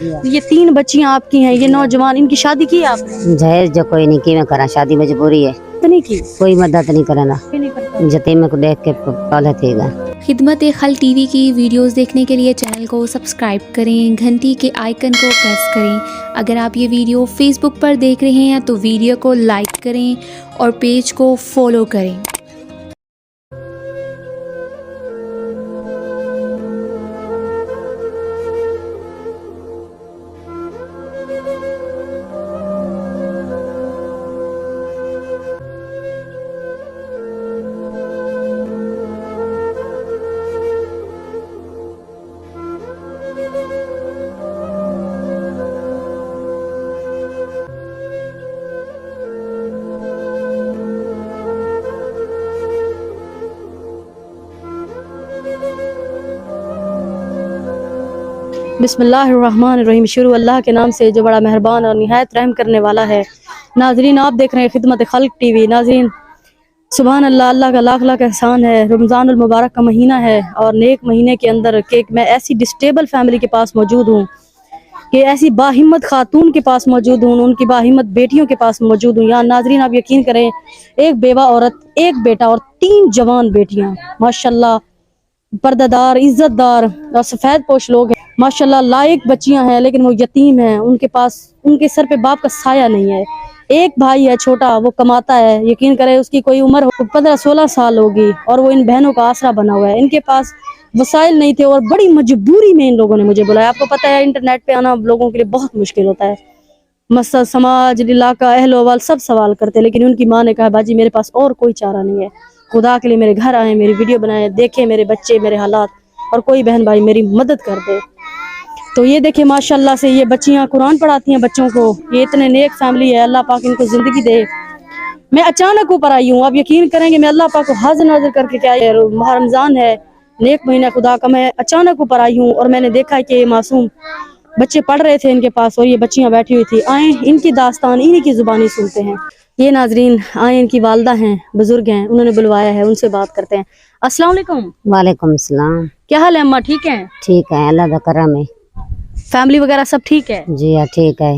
یہ 3 بچیاں آپ کی ہیں، یہ نوجوان، ان کی شادی کی آپ نے؟ جہیز جو کوئی نہیں کی میں کرا، شادی مجبوری ہے، نہیں کی، کوئی مدد نہیں کرنا، یتیم کو دیکھ کے پالے تھے گا۔ خدمت خلق ٹی وی کی ویڈیوز دیکھنے کے لیے چینل کو سبسکرائب کریں، گھنٹی کے آئیکن کو پریس کریں۔ اگر آپ یہ ویڈیو فیس بک پر دیکھ رہے ہیں تو ویڈیو کو لائک کریں اور پیج کو فالو کریں۔ بسم اللہ الرحمن الرحیم، شروع اللہ کے نام سے جو بڑا مہربان اور نہایت رحم کرنے والا ہے۔ ناظرین، آپ دیکھ رہے ہیں خدمت خلق ٹی وی۔ ناظرین، سبحان اللہ، اللہ کا لاکھ لاکھ احسان ہے۔ رمضان المبارک کا مہینہ ہے اور نیک مہینے کے اندر کہ میں ایسی ڈسٹیبل فیملی کے پاس موجود ہوں، کہ ایسی باہمت خاتون کے پاس موجود ہوں، ان کی باہمت بیٹیوں کے پاس موجود ہوں۔ یہاں ناظرین آپ یقین کریں، ایک بیوہ عورت، ایک بیٹا اور 3 جوان بیٹیاں، ماشاءاللہ پردہ دار، عزت دار اور سفید پوش لوگ ہیں، ماشاءاللہ لائق بچیاں ہیں، لیکن وہ یتیم ہیں، ان کے پاس، ان کے سر پہ باپ کا سایہ نہیں ہے۔ ایک بھائی ہے چھوٹا، وہ کماتا ہے، یقین کرے اس کی کوئی عمر 15-16 سال ہوگی اور وہ ان بہنوں کا آسرا بنا ہوا ہے۔ ان کے پاس وسائل نہیں تھے اور بڑی مجبوری میں ان لوگوں نے مجھے بلایا۔ آپ کو پتہ ہے انٹرنیٹ پہ آنا لوگوں کے لیے بہت مشکل ہوتا ہے، مسجد، سماج، علاقہ، اہل و وال سب سوال کرتے ہیں، لیکن ان کی ماں نے کہا باجی میرے پاس اور کوئی چارہ نہیں ہے، خدا کے لیے میرے گھر آئے، میری ویڈیو بنائے، دیکھیں میرے بچے، میرے حالات، اور کوئی بہن بھائی میری مدد کر دے۔ تو یہ دیکھیں ماشاءاللہ سے یہ بچیاں قرآن پڑھاتی ہیں بچوں کو، یہ اتنے نیک فیملی ہے، اللہ پاک ان کو زندگی دے۔ میں اچانک اوپر آئی ہوں، آپ یقین کریں گے میں اللہ پاک کو حاضر ناظر کر کے، کیا ماہ رمضان ہے، نیک مہینہ خدا کا، میں اچانک اوپر آئی ہوں اور میں نے دیکھا کہ یہ معصوم بچے پڑھ رہے تھے ان کے پاس اور یہ بچیاں بیٹھی ہوئی تھی۔ آئیں ان کی داستان انہی کی زبانی سنتے ہیں۔ یہ ناظرین آئیں، ان کی والدہ ہیں، بزرگ ہیں، انہوں نے بلوایا ہے، ان سے بات کرتے ہیں۔ السلام علیکم۔ وعلیکم السلام۔ کیا حال ہے اماں، ٹھیک ہیں؟ ٹھیک ہے، اللہ کا کرم ہے۔ فیملی وغیرہ سب ٹھیک ہے؟ جی ہاں ٹھیک ہے۔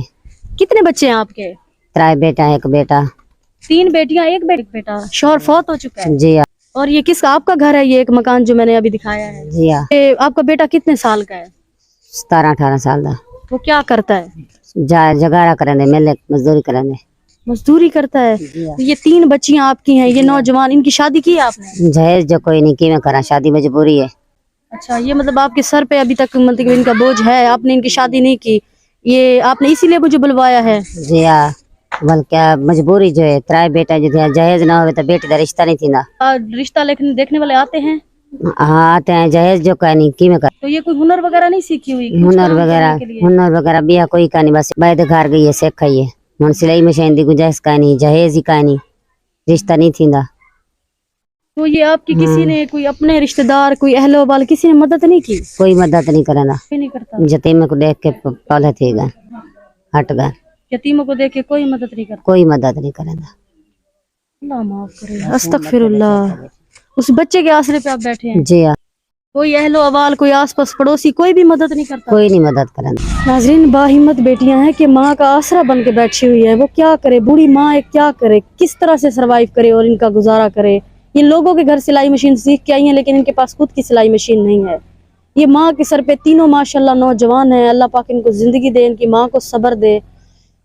کتنے بچے ہیں آپ کے؟ 3 بیٹا، 1 بیٹا۔ 3 بیٹیاں، 1 بیٹا۔ شوہر فوت ہو چکا ہے؟ جی ہاں۔ اور یہ کس کا، آپ کا گھر ہے یہ ایک مکان جو میں نے ابھی دکھایا ہے؟ جی ہاں۔ آپ کا بیٹا کتنے سال کا ہے؟ 17-18 سال دا۔ وہ کیا کرتا ہے؟ جگاڑا کرنے، محلے مزدوری کرنے۔ مزدوری کرتا ہے؟ یہ 3 بچیاں آپ کی ہیں، یہ نوجوان، ان کی شادی کی آپ نے؟ جہیز جو کوئی نہیں کی میں کرا، شادی مجبوری ہے۔ اچھا، یہ مطلب آپ کے سر پہ ابھی تک مطلب ان کا بوجھ ہے، آپ نے ان کی شادی نہیں کی، یہ آپ نے اسی لیے مجھے بلوایا ہے؟ جی ہاں، بلکہ مجبوری جو ہے، 3 بیٹا جو ہے، جہیز نہ ہوئے تو بیٹی دا رشتہ نہیں تھی نا۔ رشتہ دیکھنے والے آتے ہیں؟ ہاں آتے ہیں، جہیز جو کوئی نہیں کی میں کرا۔ تو یہ کوئی ہنر وغیرہ نہیں سیکھی ہوئی؟ ہنر وغیرہ بیا کوئی کا نہیں، بس باید گھر گئی ہے سیکھ ہے، ہن سلائی مشین دی گنجائش کا نہیں، جہیز ہی کا نہیں، رشتہ نہیں تھی نا۔ تو یہ آپ کی کسی نے، کوئی اپنے رشتہ دار، کوئی اہل و بال، کسی نے مدد نہیں کی؟ کوئی مدد نہیں کرنا، نہیں کرتا، یتیم کو دیکھ کے پالے تھے گا، ہٹ گا، یتیموں کو دیکھ کے کوئی مدد نہیں کرتا؟ کوئی مدد نہیں کرنا۔ اللہ معاف کرے، استغفر اللہ۔ اس بچے کے آسرے پہ آپ بیٹھے ہیں؟ جی ہاں۔ کوئی اہل و عوال، کوئی آس پاس پڑوسی، کوئی بھی مدد نہیں کرتا؟ کوئی نہیں مدد کرنا۔ ناظرین، باہمت بیٹیاں ہیں کہ ماں کا آسرا بن کے بیٹھی ہوئی ہے، وہ کیا کرے، بوڑھی ماں کیا کرے، کس طرح سے سروائیو کرے اور ان کا گزارا کرے۔ یہ لوگوں کے گھر سلائی مشین سیکھ کے آئی ہیں، لیکن ان کے پاس خود کی سلائی مشین نہیں ہے۔ یہ ماں کے سر پہ تینوں ماشاءاللہ نوجوان ہیں، اللہ پاک ان کو زندگی دے، ان کی ماں کو صبر دے۔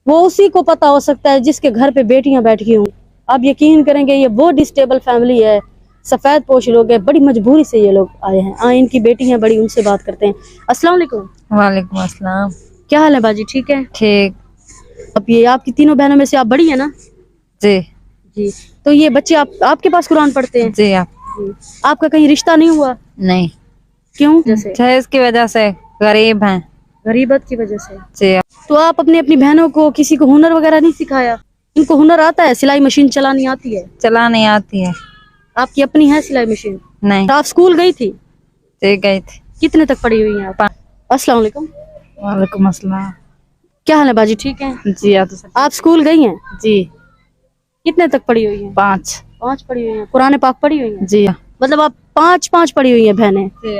وہ اسی کو پتا ہو سکتا ہے جس کے گھر پہ بیٹیاں بیٹھی ہوں۔ آپ یقین کریں گے یہ وہ ڈسٹیبل فیملی ہے، سفید پوش لوگ ہیں، بڑی مجبوری سے یہ لوگ آئے ہیں۔ آئیں ان کی بیٹی ہیں بڑی، ان سے بات کرتے ہیں۔ السلام علیکم۔ وعلیکم السلام۔ کیا حال ہے باجی، ٹھیک ہے؟ ٹھیک۔ اب یہ آپ کی تینوں بہنوں میں سے آپ بڑی ہیں نا؟ جی جی۔ تو یہ بچے آپ کے پاس قرآن پڑھتے ہیں؟ جی آپ جی۔ آپ کا کہیں رشتہ نہیں ہوا؟ نہیں، کیوں؟ جیسے جہیز کی وجہ سے، غریب ہیں۔ غریبت کی وجہ سے؟ جی۔ تو آپ اپنی بہنوں کو کسی کو ہنر وغیرہ نہیں سکھایا؟ ان کو ہنر آتا ہے، سلائی مشین چلانی آتی ہے؟ چلانی آتی ہے۔ آپ کی اپنی ہے سلائی مشین؟ نہیں۔ تو آپ اسکول گئی تھی؟ جی گئی تھی۔ کتنے تک پڑھی ہوئی ہیں آپ؟ السلام علیکم۔ وعلیکم السلام۔ کیا حال ہے باجی، ٹھیک ہے؟ جی آپ اسکول گئی ہیں؟ جی۔ کتنے تک پڑھی ہوئی ہیں؟ 5 پڑھی ہوئی ہیں۔ قرآن پاک پڑھی ہوئی ہیں؟ جی۔ مطلب آپ 5 پڑھی ہوئی ہیں بہنیں؟ جی۔